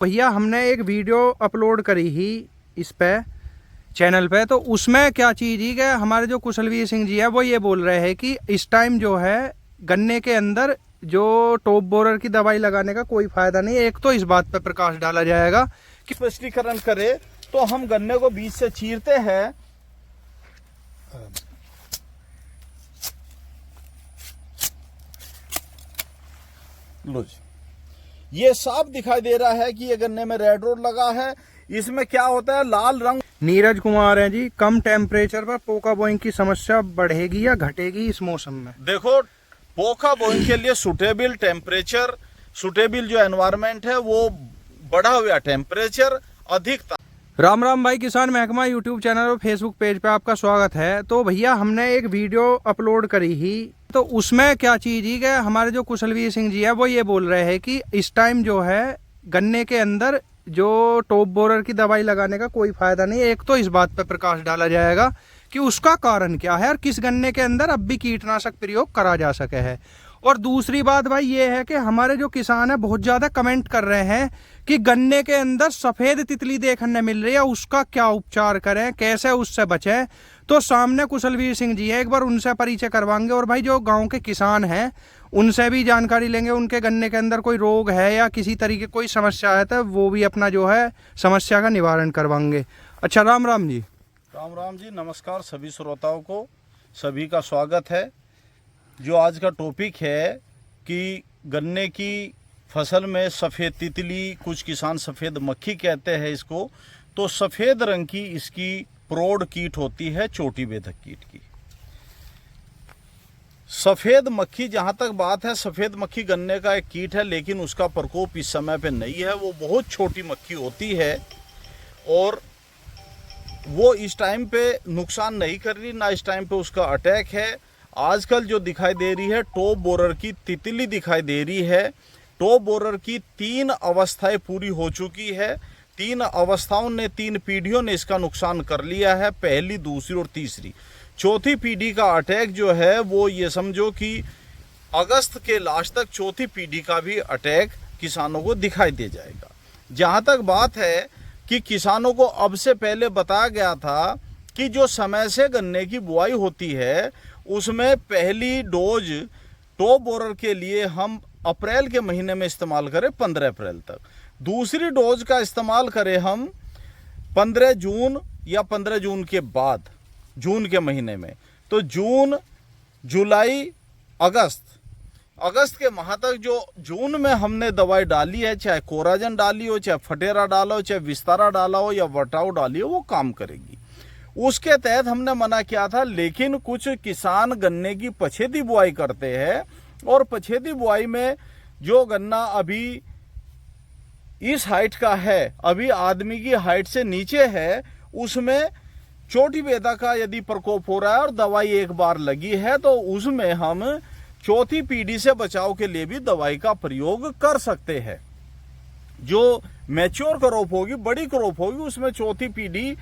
भैया हमने एक वीडियो अपलोड करी ही इस पे चैनल पे, तो उसमें क्या चीज़ ही कि हमारे जो कुशलवीर सिंह जी है वो ये बोल रहे हैं कि इस टाइम जो है गन्ने के अंदर जो टॉप बोरर की दवाई लगाने का कोई फायदा नहीं है। एक तो इस बात पे प्रकाश डाला जाएगा कि स्पष्टीकरण करे तो हम गन्ने को बीच से चीरते हैं, लो जी, ये साफ दिखाई दे रहा है कि ये गन्ने में रेड रोड लगा है। इसमें क्या होता है, लाल रंग। नीरज कुमार है जी। कम टेम्परेचर पर पोका बोइंग की समस्या बढ़ेगी या घटेगी इस मौसम में? देखो, पोका बोइंग के लिए सुटेबल टेम्परेचर, सुटेबल जो एनवायरनमेंट है वो बढ़ा हुआ टेम्परेचर अधिक। राम राम भाई, किसान महकमा यूट्यूब चैनल और फेसबुक पेज पे आपका स्वागत है। तो भैया हमने एक वीडियो अपलोड करी ही, तो उसमें क्या चीज़ ही कि हमारे जो कुशलवीर सिंह जी है वो ये बोल रहे हैं कि इस टाइम जो है गन्ने के अंदर जो टॉप बोरर की दवाई लगाने का कोई फायदा नहीं है। एक तो इस बात पर प्रकाश डाला जाएगा कि उसका कारण क्या है और किस गन्ने के अंदर अब भी कीटनाशक प्रयोग करा जा सके है। और दूसरी बात भाई ये है कि हमारे जो किसान है बहुत ज़्यादा कमेंट कर रहे हैं कि गन्ने के अंदर सफ़ेद तितली देखने मिल रही है, उसका क्या उपचार करें, कैसे उससे बचें। तो सामने कुशलवीर सिंह जी है, एक बार उनसे परिचय करवाएंगे और भाई जो गांव के किसान हैं उनसे भी जानकारी लेंगे, उनके गन्ने के अंदर कोई रोग है या किसी तरीके कोई समस्या है तो वो भी अपना जो है समस्या का निवारण करवाएंगे। अच्छा, राम राम जी। राम राम जी, नमस्कार सभी श्रोताओं को, सभी का स्वागत है। जो आज का टॉपिक है कि गन्ने की फसल में सफ़ेद तितली, कुछ किसान सफ़ेद मक्खी कहते हैं इसको, तो सफ़ेद रंग की इसकी प्रौढ़ कीट होती है, चोटी बेधक कीट की। सफ़ेद मक्खी, जहाँ तक बात है, सफ़ेद मक्खी गन्ने का एक कीट है, लेकिन उसका प्रकोप इस समय पे नहीं है। वो बहुत छोटी मक्खी होती है और वो इस टाइम पे नुकसान नहीं कर रही, ना इस टाइम पे उसका अटैक है। आजकल जो दिखाई दे रही है टॉप बोरर की तितली दिखाई दे रही है। टॉप बोरर की 3 अवस्थाएं पूरी हो चुकी है। 3 अवस्थाओं ने, 3 पीढ़ियों ने इसका नुकसान कर लिया है, पहली, दूसरी और तीसरी। चौथी पीढ़ी का अटैक जो है वो ये समझो कि अगस्त के लास्ट तक चौथी पीढ़ी का भी अटैक किसानों को दिखाई दे जाएगा। जहाँ तक बात है कि किसानों को अब से पहले बताया गया था कि जो समय से गन्ने की बुआई होती है उसमें पहली डोज टॉप बोरर के लिए हम अप्रैल के महीने में इस्तेमाल करें 15 अप्रैल तक। दूसरी डोज का इस्तेमाल करें हम 15 जून या 15 जून के बाद, जून के महीने में। तो जून, जुलाई, अगस्त के माह तक जो जून में हमने दवाई डाली है, चाहे कोराजन डाली हो, चाहे फटेरा डाला हो, चाहे विस्तारा डाला हो या वटाऊ डाली हो, वो काम करेगी। उसके तहत हमने मना किया था। लेकिन कुछ किसान गन्ने की पछेती बुआई करते हैं और पछेती बुआई में जो गन्ना अभी इस हाइट का है, अभी आदमी की हाइट से नीचे है, उसमें चोटी बेधा का यदि प्रकोप हो रहा है और दवाई एक बार लगी है तो उसमें हम चौथी पीढ़ी से बचाव के लिए भी दवाई का प्रयोग कर सकते हैं। जो मैच्योर क्रॉप होगी, बड़ी क्रॉप होगी, उसमें चौथी पीढ़ी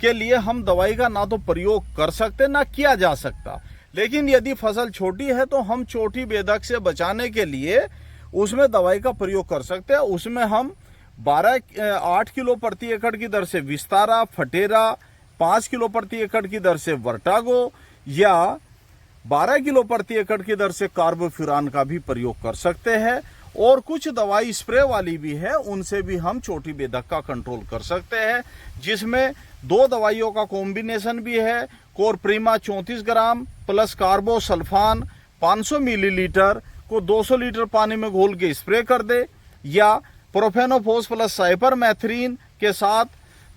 के लिए हम दवाई का ना तो प्रयोग कर सकते ना किया जा सकता। लेकिन यदि फसल छोटी है तो हम चोटी बेधक से बचाने के लिए उसमें दवाई का प्रयोग कर सकते हैं। उसमें हम 8 किलो प्रति एकड़ की दर से विस्तारा, फटेरा, 5 किलो प्रति एकड़ की दर से वर्टागो या 12 किलो प्रति एकड़ की दर से कार्बोफ्यूरान का भी प्रयोग कर सकते हैं। और कुछ दवाई स्प्रे वाली भी है, उनसे भी हम चोटी बेधक का कंट्रोल कर सकते हैं, जिसमें 2 दवाइयों का कॉम्बिनेशन भी है। कोरप्रीमा 34 ग्राम प्लस कार्बोसल्फान 500 मिलीलीटर को 200 लीटर पानी में घोल के स्प्रे कर दे, या प्रोफेनोफोस प्लस साइपरमेथ्रिन के साथ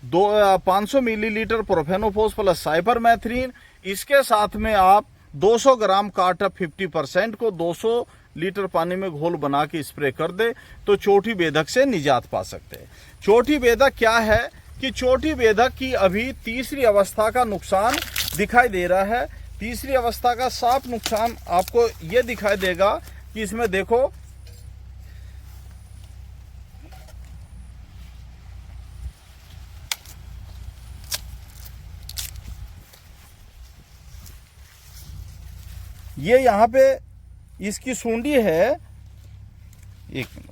500 मिलीलीटर प्रोफेनोफोस प्लस साइपरमेथ्रिन, इसके साथ में आप 200 ग्राम कार्टप 50% को 200 लीटर पानी में घोल बना के स्प्रे कर दे तो चोटी बेधक से निजात पा सकते हैं। चोटी बेधक क्या है कि चोटी बेधक की अभी तीसरी अवस्था का नुकसान दिखाई दे रहा है। तीसरी अवस्था का साफ नुकसान आपको ये दिखाई देगा कि इसमें देखो, ये यहाँ पे इसकी सूंडी है, एक मिनट,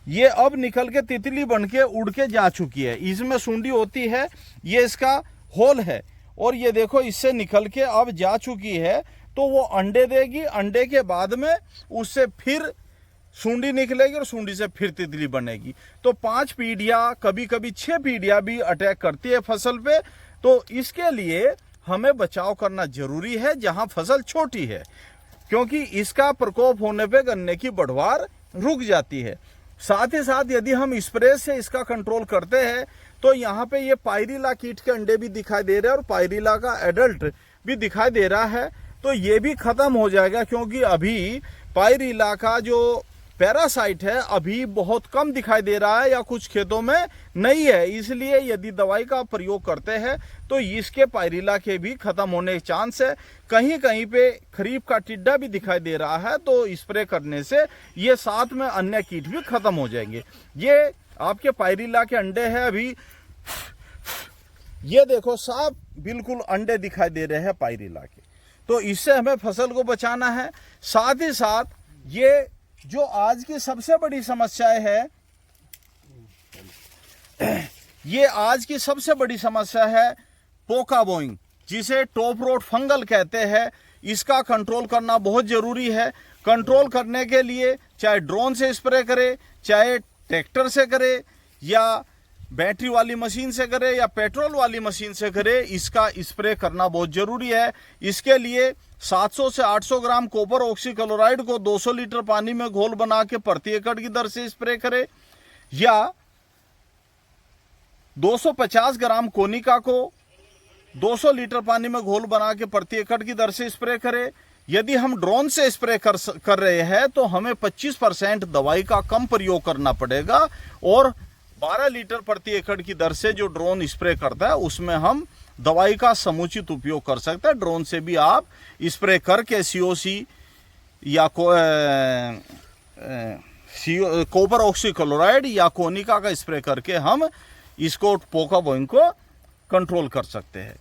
ये अब निकल के तितली बन के उड़ के जा चुकी है। इसमें सूंडी होती है, ये इसका होल है, और ये देखो इससे निकल के अब जा चुकी है। तो वो अंडे देगी, अंडे के बाद में उससे फिर सूंडी निकलेगी और सूंडी से फिर तितली बनेगी। तो 5 पीढ़ियां, कभी कभी 6 पीढ़ियां भी अटैक करती है फसल पे। तो इसके लिए हमें बचाव करना जरूरी है जहां फसल छोटी है, क्योंकि इसका प्रकोप होने पे गन्ने की बढ़वार रुक जाती है। साथ ही साथ यदि हम स्प्रे से इसका कंट्रोल करते हैं तो यहाँ पे ये पायरिला कीट के अंडे भी दिखाई दे रहे हैं और पायरिला का एडल्ट भी दिखाई दे रहा है। तो ये भी खत्म हो जाएगा, क्योंकि अभी पायरिला का जो पैरासाइट है अभी बहुत कम दिखाई दे रहा है या कुछ खेतों में नहीं है। इसलिए यदि दवाई का प्रयोग करते हैं तो इसके पायरिला के भी खत्म होने के चांस है। कहीं कहीं पे खरीफ का टिड्डा भी दिखाई दे रहा है, तो स्प्रे करने से ये साथ में अन्य कीट भी खत्म हो जाएंगे। ये आपके पायरिला के अंडे हैं। अभी ये देखो साफ बिल्कुल अंडे दिखाई दे रहे हैं पायरिला के। तो इससे हमें फसल को बचाना है। साथ ही साथ ये जो आज की सबसे बड़ी समस्या है, ये आज की सबसे बड़ी समस्या है पोका बोइंग, जिसे टॉप रोट फंगल कहते हैं। इसका कंट्रोल करना बहुत जरूरी है। कंट्रोल करने के लिए चाहे ड्रोन से स्प्रे करे, चाहे ट्रैक्टर से करे, या बैटरी वाली मशीन से करे, या पेट्रोल वाली मशीन से करे, इसका स्प्रे करना बहुत जरूरी है। इसके लिए 700 से 800 ग्राम कॉपर ऑक्सीक्लोराइड को 200 लीटर पानी में घोल बना के प्रति एकड़ की दर से स्प्रे करे, या 250 ग्राम कोनिका को 200 लीटर पानी में घोल बना के प्रति एकड़ की दर से स्प्रे करे। यदि हम ड्रोन से स्प्रे कर रहे हैं तो हमें 25% दवाई का कम प्रयोग करना पड़ेगा, और 12 लीटर प्रति एकड़ की दर से जो ड्रोन स्प्रे करता है उसमें हम दवाई का समुचित उपयोग कर सकते हैं। ड्रोन से भी आप स्प्रे करके COC या कॉपर ऑक्सीक्लोराइड या कोनिका का स्प्रे करके हम इसको पोका बोइंग को कंट्रोल कर सकते हैं।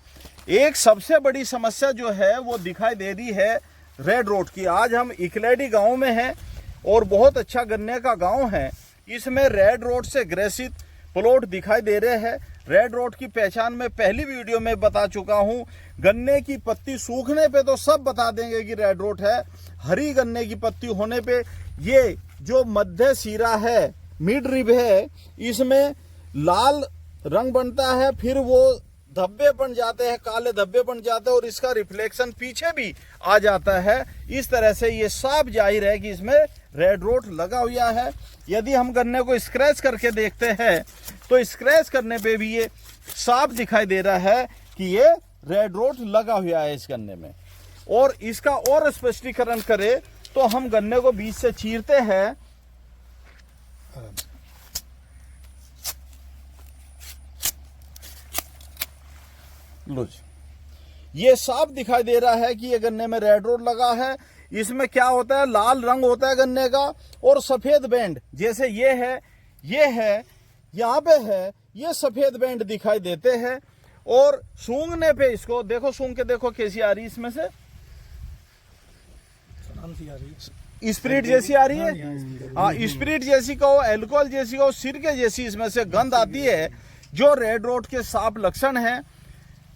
एक सबसे बड़ी समस्या जो है वो दिखाई दे रही है रेड रोट की। आज हम इकलेडी गांव में हैं और बहुत अच्छा गन्ने का गांव है। इसमें रेड रोट से ग्रसित प्लॉट दिखाई दे रहे हैं। रेड रोट की पहचान में पहली वीडियो में बता चुका हूं। गन्ने की पत्ती सूखने पे तो सब बता देंगे कि रेड रोट है। हरी गन्ने की पत्ती होने पे ये जो मध्य सिरा है, मिड रिब है, इसमें लाल रंग बनता है, फिर वो धब्बे बन जाते हैं, काले धब्बे बन जाते हैं और इसका रिफ्लेक्शन पीछे भी आ जाता है। इस तरह से ये साफ जाहिर है कि इसमें रेड रोट लगा हुआ है। यदि हम गन्ने को स्क्रैच करके देखते हैं तो स्क्रैच करने पे भी ये साफ दिखाई दे रहा है कि ये रेड रोट लगा हुआ है इस गन्ने में। और इसका और स्पष्टीकरण करें तो हम गन्ने को बीच से चीरते हैं, लो जी, ये साफ दिखाई दे रहा है कि ये गन्ने में रेड रोट लगा है। इसमें क्या होता है, लाल रंग होता है गन्ने का और सफेद बैंड, जैसे ये है, ये है, यहाँ पे है, ये सफेद बैंड दिखाई देते हैं। और सूंघने पे इसको देखो, सूंघ के देखो कैसी आ रही इसमें से, स्पिरिट जैसी आ रही है। हाँ, स्पिरिट जैसी कहो, एल्कोहल जैसी कहो, सिरके जैसी इसमें से गंध आती है, जो रेड रोट के साफ लक्षण है।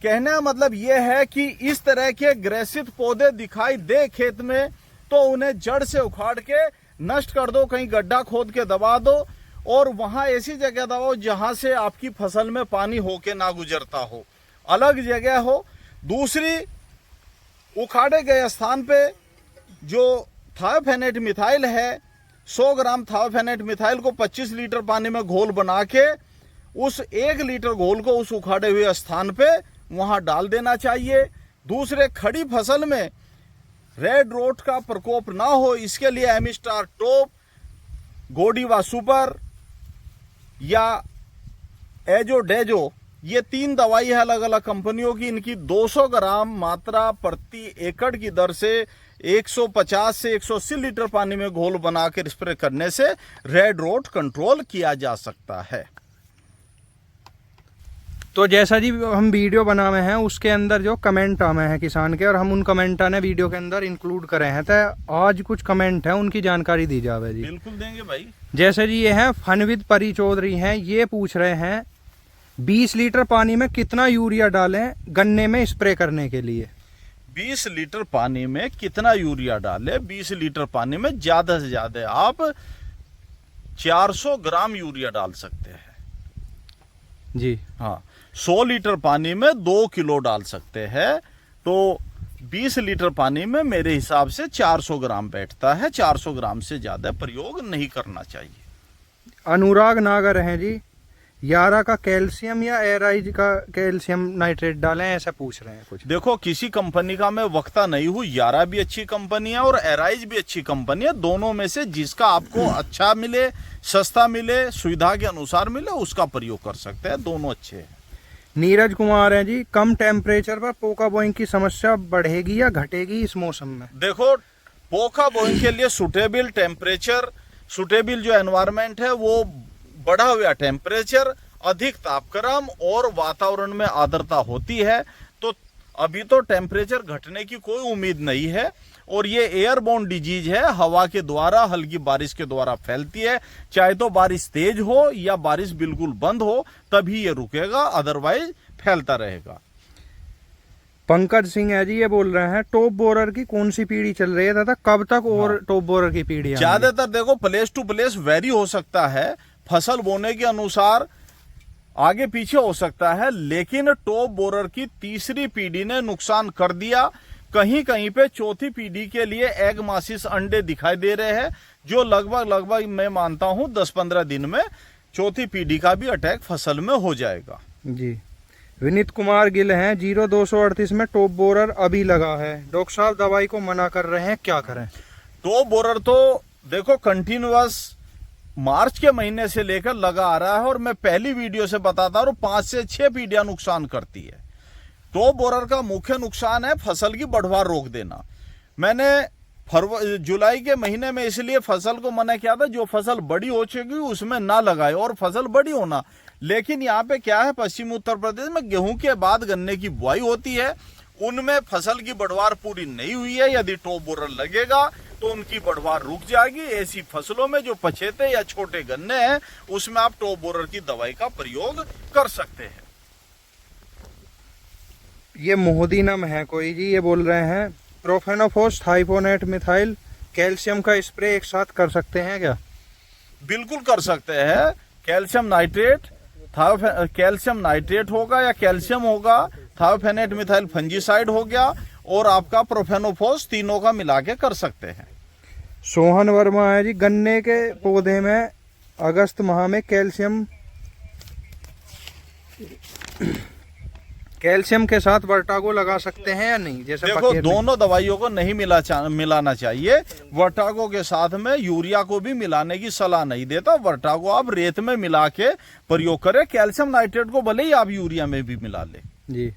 कहने का मतलब यह है कि इस तरह के ग्रसित पौधे दिखाई दे खेत में तो उन्हें जड़ से उखाड़ के नष्ट कर दो, कहीं गड्ढा खोद के दबा दो और वहां ऐसी जगह दबाओ जहां से आपकी फसल में पानी होके ना गुजरता हो, अलग जगह हो। दूसरी, उखाड़े गए स्थान पे जो थायोफेनेट मिथाइल है, 100 ग्राम थायोफेनेट मिथाइल को 25 लीटर पानी में घोल बना के उस 1 लीटर घोल को उस उखाड़े हुए स्थान पे वहां डाल देना चाहिए। दूसरे, खड़ी फसल में रेड रोट का प्रकोप ना हो इसके लिए एमिस्टार टॉप, गोडीवा सुपर या एजो डेजो, ये 3 दवाई है अलग अलग कंपनियों की। इनकी 200 ग्राम मात्रा प्रति एकड़ की दर से 150 से 180 लीटर पानी में घोल बनाकर स्प्रे करने से रेड रोट कंट्रोल किया जा सकता है। तो जैसा जी हम वीडियो बनाए हैं उसके अंदर जो कमेंट आए हैं किसान के, और हम उन कमेंटा ने वीडियो के अंदर इंक्लूड करे हैं, तो आज कुछ कमेंट है उनकी जानकारी दी जावे जी। बिल्कुल देंगे भाई। जैसे जी ये हैं फनविद परी चौधरी हैं, ये पूछ रहे हैं 20 लीटर पानी में कितना यूरिया डालें गन्ने में स्प्रे करने के लिए। 20 लीटर पानी में कितना यूरिया डालें? 20 लीटर पानी में ज्यादा से ज्यादा आप 400 ग्राम यूरिया डाल सकते हैं जी। हाँ, 100 लीटर पानी में 2 किलो डाल सकते हैं, तो 20 लीटर पानी में मेरे हिसाब से 400 ग्राम बैठता है। 400 ग्राम से ज्यादा प्रयोग नहीं करना चाहिए। अनुराग नागर हैं जी, यारा का कैल्शियम या एराइज का कैल्शियम नाइट्रेट डालें, ऐसा पूछ रहे हैं कुछ। देखो, किसी कंपनी का मैं वक्ता नहीं हूँ। यारा भी अच्छी कंपनी है और एराइज भी अच्छी कंपनी है। दोनों में से जिसका आपको अच्छा मिले, सस्ता मिले, सुविधा के अनुसार मिले, उसका प्रयोग कर सकते हैं। दोनों अच्छे हैं। नीरज कुमार है जी, कम टेम्परेचर पर पोका बोइंग की समस्या बढ़ेगी या घटेगी इस मौसम में? देखो, पोका बोइंग के लिए सुटेबल टेम्परेचर, सुटेबल जो एनवायरनमेंट है वो बढ़ा हुआ टेम्परेचर, अधिक तापक्रम और वातावरण में आर्द्रता होती है। तो अभी तो टेम्परेचर घटने की कोई उम्मीद नहीं है, और ये एयरबोर्न डिजीज है, हवा के द्वारा, हल्की बारिश के द्वारा फैलती है। चाहे तो बारिश तेज हो या बारिश बिल्कुल बंद हो, तभी ये रुकेगा, अदरवाइज फैलता रहेगा। पंकज सिंह है जी, ये बोल रहे हैं टॉप बोरर की कौन सी पीढ़ी चल रही है तथा कब तक और टॉप बोरर की पीढ़ी? ज्यादातर देखो, प्लेस टू प्लेस वेरी हो सकता है, फसल बोने के अनुसार आगे पीछे हो सकता है, लेकिन टॉप बोरर की तीसरी पीढ़ी ने नुकसान कर दिया। कहीं कहीं पे चौथी पीढ़ी के लिए एग मासिस अंडे दिखाई दे रहे हैं, जो लगभग मैं मानता हूं 10-15 दिन में चौथी पीढ़ी का भी अटैक फसल में हो जाएगा जी। विनीत कुमार गिल हैं, 0238 में टॉप बोरर अभी लगा है, डॉक्टर साहब दवाई को मना कर रहे हैं, क्या करें? टॉप बोरर तो देखो कंटिन्यूअस मार्च के महीने से लेकर लगा आ रहा है, और मैं पहली वीडियो से बताता हूं 5 से 6 पीढ़ियां नुकसान करती है। टॉप बोरर का मुख्य नुकसान है फसल की बढ़वार रोक देना। मैंने जुलाई के महीने में इसलिए फसल को मना किया था, जो फसल बड़ी हो चुकी उसमें ना लगाए, और फसल बड़ी होना। लेकिन यहाँ पे क्या है, पश्चिमी उत्तर प्रदेश में गेहूं के बाद गन्ने की बुआई होती है, उनमें फसल की बढ़वार पूरी नहीं हुई है। यदि टॉप बोरर लगेगा तो उनकी बढ़वार रुक जाएगी। ऐसी फसलों में जो पछेते या छोटे गन्ने हैं, उसमें आप टॉप बोरर की दवाई का प्रयोग कर सकते हैं। ये मोहदीनम है कोई जी, ये बोल रहे हैं प्रोफेनोफॉस, थाइफोनेट, मिथाइल, कैल्शियम का स्प्रे एक साथ कर सकते हैं क्या? बिल्कुल कर सकते हैं। कैल्शियम नाइट्रेट होगा या कैल्शियम होगा, थायोफेनेट मिथाइल फंजीसाइड हो गया, और आपका प्रोफेनोफॉस, तीनों का मिला के कर सकते हैं। सोहन वर्मा है जी, गन्ने के पौधे में अगस्त माह में कैल्शियम के साथ वर्टागो लगा सकते हैं या नहीं? जैसे देखो, दोनों दवाइयों को नहीं मिलाना चाहिए। वर्टागो के साथ में यूरिया को भी मिलाने की सलाह नहीं देता। वर्टागो आप रेत में मिला के प्रयोग करें, कैल्शियम नाइट्रेट को भले ही आप यूरिया में भी मिला ले जी।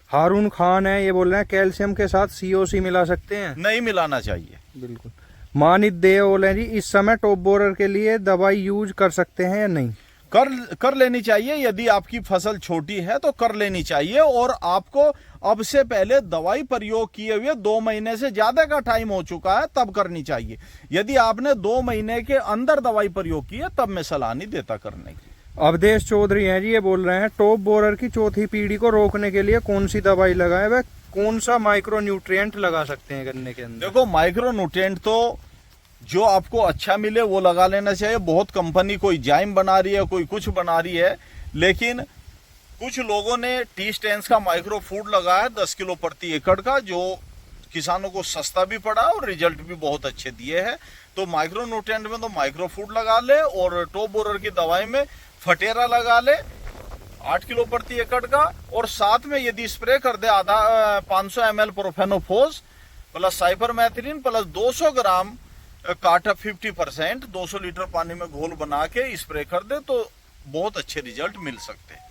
हारून खान है, ये बोल रहे हैं कैल्शियम के साथ COC मिला सकते हैं? नहीं मिलाना चाहिए। बिल्कुल। मानित देव बोल रहे हैं जी, इस समय टॉप बोरर के लिए दवाई यूज कर सकते हैं या नहीं? कर लेनी चाहिए। यदि आपकी फसल छोटी है तो कर लेनी चाहिए, और आपको अब से पहले दवाई प्रयोग किए हुए 2 महीने से ज्यादा का टाइम हो चुका है, तब करनी चाहिए। यदि आपने 2 महीने के अंदर दवाई प्रयोग की है, तब मैं सलाह नहीं देता करने की। अवधेश चौधरी हैं जी, ये बोल रहे हैं टॉप बोरर की चौथी पीढ़ी को रोकने के लिए कौन सी दवाई लगाए, वह कौन सा माइक्रो न्यूट्रिएंट लगा सकते हैं गन्ने के अंदर? देखो, माइक्रो न्यूट्रिएंट तो जो आपको अच्छा मिले वो लगा लेना चाहिए। बहुत कंपनी कोई जाइम बना रही है, कोई कुछ बना रही है, लेकिन कुछ लोगों ने टी-स्टेंस का माइक्रो फूड लगाया 10 किलो प्रति एकड़ का, जो किसानों को सस्ता भी पड़ा और रिजल्ट भी बहुत अच्छे दिए हैं। तो माइक्रो न्यूट्रिएंट में तो माइक्रो फूड लगा ले, और टॉप बोरर की दवाई में फटेरा लगा ले 8 किलो प्रति एकड़ का, और साथ में यदि स्प्रे कर दे 500 ml profenofos plus cypermethrin plus 200 ग्राम काटा 50%, 200 लीटर पानी में घोल बना के स्प्रे कर दे, तो बहुत अच्छे रिजल्ट मिल सकते हैं।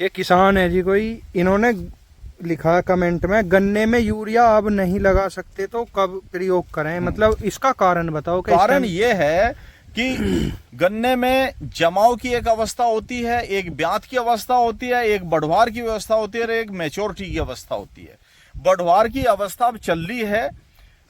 ये किसान है जी कोई, इन्होंने लिखा कमेंट में, गन्ने में यूरिया अब नहीं लगा सकते तो कब प्रयोग करें? मतलब इसका कारण बताओ। कारण ये है कि गन्ने में जमाव की एक अवस्था होती है, एक ब्यात की अवस्था होती है, एक बढ़वार की अवस्था होती है और एक मैच्योरिटी की अवस्था होती है। बढ़वार की अवस्था अब चल रही है,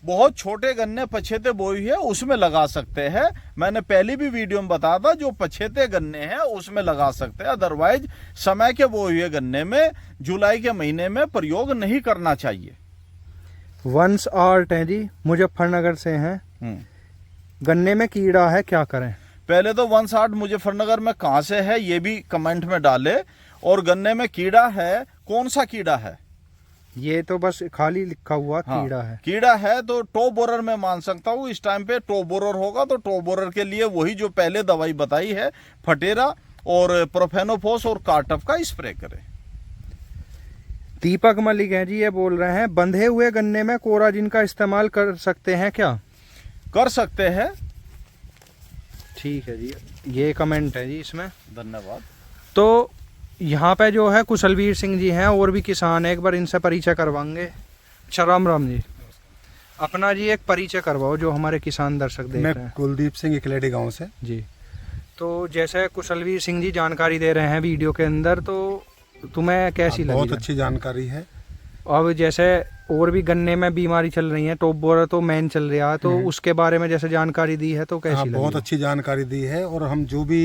बहुत छोटे गन्ने पछेते बोई है उसमें लगा सकते हैं। मैंने पहले भी वीडियो में बताया था, जो पछेते गन्ने हैं उसमें लगा सकते हैं, अदरवाइज समय के बोए हुए गन्ने में जुलाई के महीने में प्रयोग नहीं करना चाहिए। वंश आर्ट है जी, मुजफ्फरनगर से हैं। गन्ने में कीड़ा है, क्या करें? पहले तो 160 मुजफ्फरनगर में कहाँ से है ये भी कमेंट में डाले, और गन्ने में कीड़ा है, कौन सा कीड़ा है? ये तो बस खाली लिखा हुआ कीड़ा है। कीड़ा है तो टॉप बोरर में मान सकता हूँ, इस टाइम पे टॉप बोरर होगा तो टॉप बोरर के लिए वही जो पहले दवाई बताई है, फटेरा और प्रोफेनोफोस और कार्टफ का स्प्रे करें। दीपक मलिक हैं जी, ये बोल रहे हैं बंधे हुए गन्ने में कोराजिन का इस्तेमाल कर सकते हैं क्या? कर सकते हैं। ठीक है जी, ये कमेंट है जी इसमें, धन्यवाद। तो यहाँ पे जो है कुशलवीर सिंह जी हैं, और भी किसान है, एक बार इनसे परिचय करवाएंगे। अच्छा, राम राम जी, अपना जी एक परिचय करवाओ जो हमारे किसान दर्शक देख रहे हैं। मैं कुलदीप सिंह इकलेडी गांव से जी। तो जैसे कुशलवीर सिंह जी जानकारी दे रहे हैं वीडियो के अंदर, तो तुम्हें कैसी लगी? बहुत अच्छी जानकारी है। अब जैसे और भी गन्ने में बीमारी चल रही है, टॉप बोरर तो मेन चल रहा है, तो उसके बारे में जैसे जानकारी दी है तो कैसी लगी? बहुत अच्छी जानकारी दी है, और हम जो भी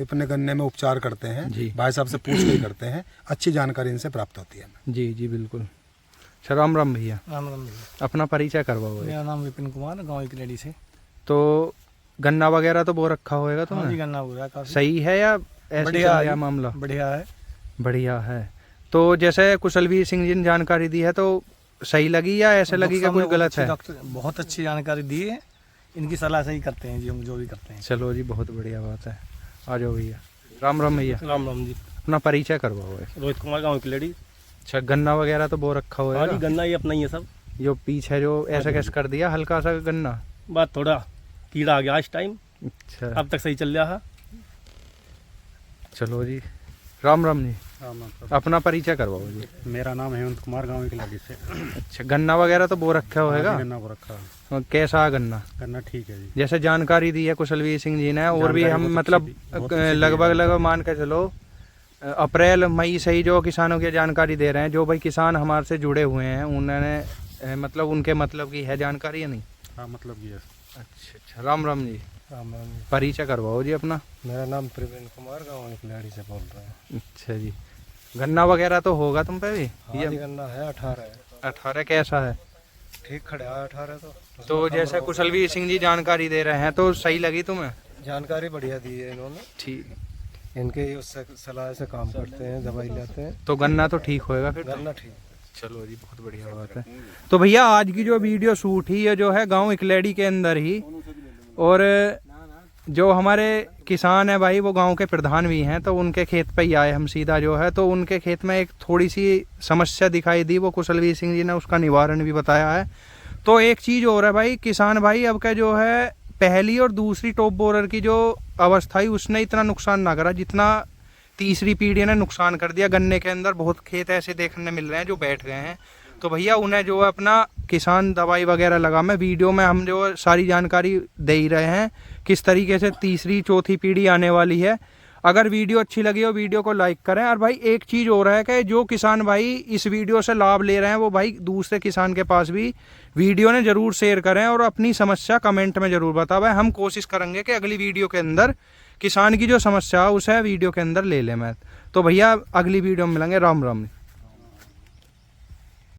अपने गन्ने में उपचार करते हैं भाई साहब से पूछ के ही करते हैं, अच्छी जानकारी इनसे प्राप्त होती है। जी जी बिल्कुल। अच्छा, राम राम भैया। राम राम भैया। अपना परिचय करवाओ। मेरा नाम विपिन कुमार, गाँव इकलेडी से। तो गन्ना वगैरह तो बो रखा होगा तो? हाँ जी, गन्ना हो रहा है काफी। सही है या ऐसे बढ़िया चल रहा मामला? बढ़िया है। बढ़िया है। तो जैसे कुशलवीर सिंह जी ने जानकारी दी है तो सही लगी या ऐसे लगी कि कोई गलत है? बहुत अच्छी जानकारी दी है, इनकी सलाह से ही करते हैं जी, हम जो भी करते हैं। चलो जी, बहुत बढ़िया बात है। आ जाओ भैया। राम राम भैया। राम राम जी। अपना परिचय करवाओ। रोहित कुमार, गाँव इकलेडी। अच्छा, गन्ना वगैरह तो बो रखा हुआ हाँ जी, है? गन्ना ही अपना ही है सब। जो पीछे जो ऐसा कैसे कर दिया हल्का सा गन्ना, बात थोड़ा कीड़ा आ गया इस टाइम, अच्छा अब तक सही चल रहा है। चलो जी, राम राम जी। राम राम। अपना परिचय करवाओ जी। मेरा नाम हेमंत कुमार, गांव इकलेडी से। अच्छा, गन्ना वगैरह तो बो रखा होगा? गन्ना को रखा। और कैसा है गन्ना? गन्ना ठीक है जी। जैसे जानकारी दी है कुशलवीर सिंह जी ने, और भी हम मतलब लगभग मान के चलो अप्रैल मई से ही जो किसानों की जानकारी दे रहे हैं, जो भाई किसान हमारे से जुड़े हुए हैं उन्होंने मतलब उनके मतलब की है जानकारी या नहीं? हाँ, मतलब ये। अच्छा अच्छा, राम राम जी। राम राम जी। परिचय करवाओ जी अपना। मेरा नाम प्रवीण कुमार, गाँव इकलेडी से बोल रहे हैं। अच्छा जी, गन्ना वगैरह तो होगा तुम पे भी? हाँ जी, गन्ना है 18 है। 18 कैसा है? ठीक खड़ा है 18 तो जैसे कुशलवीर सिंह जी जानकारी दे रहे हैं तो सही लगी तुम्हें? जानकारी बढ़िया दी है इन्होंने, ठीक। इनके उससे सलाह से काम करते हैं, दवाई लेते हैं, तो गन्ना तो ठीक होएगा फिर? गन्ना ठीक। चलो जी, बहुत बढ़िया बात है। तो भैया आज की जो वीडियो शूट ही है जो है गांव इकलेडी के अंदर ही, और जो हमारे किसान है भाई वो गांव के प्रधान भी हैं, तो उनके खेत पे ही आए हम सीधा जो है। तो उनके खेत में एक थोड़ी सी समस्या दिखाई दी, वो कुशलवीर सिंह जी ने उसका निवारण भी बताया है। तो एक चीज़ और है भाई, किसान भाई अब का जो है पहली और दूसरी टॉप बोरर की जो अवस्था ही उसने इतना नुकसान ना करा जितना तीसरी पीढ़ी ने नुकसान कर दिया। गन्ने के अंदर बहुत खेत ऐसे देखने मिल रहे हैं जो बैठ गए हैं। तो भैया उन्हें जो है अपना किसान दवाई वगैरह लगा, मैं वीडियो में हम जो सारी जानकारी दे ही रहे हैं किस तरीके से तीसरी चौथी पीढ़ी आने वाली है। अगर वीडियो अच्छी लगी हो वीडियो को लाइक करें। और भाई एक चीज़ हो रहा है कि जो किसान भाई इस वीडियो से लाभ ले रहे हैं वो भाई दूसरे किसान के पास भी वीडियो ने ज़रूर शेयर करें और अपनी समस्या कमेंट में ज़रूर बताएं। हम कोशिश करेंगे कि अगली वीडियो के अंदर किसान की जो समस्या है उसे वीडियो के अंदर ले लें मैं। तो भैया अगली वीडियो में मिलेंगे। राम राम।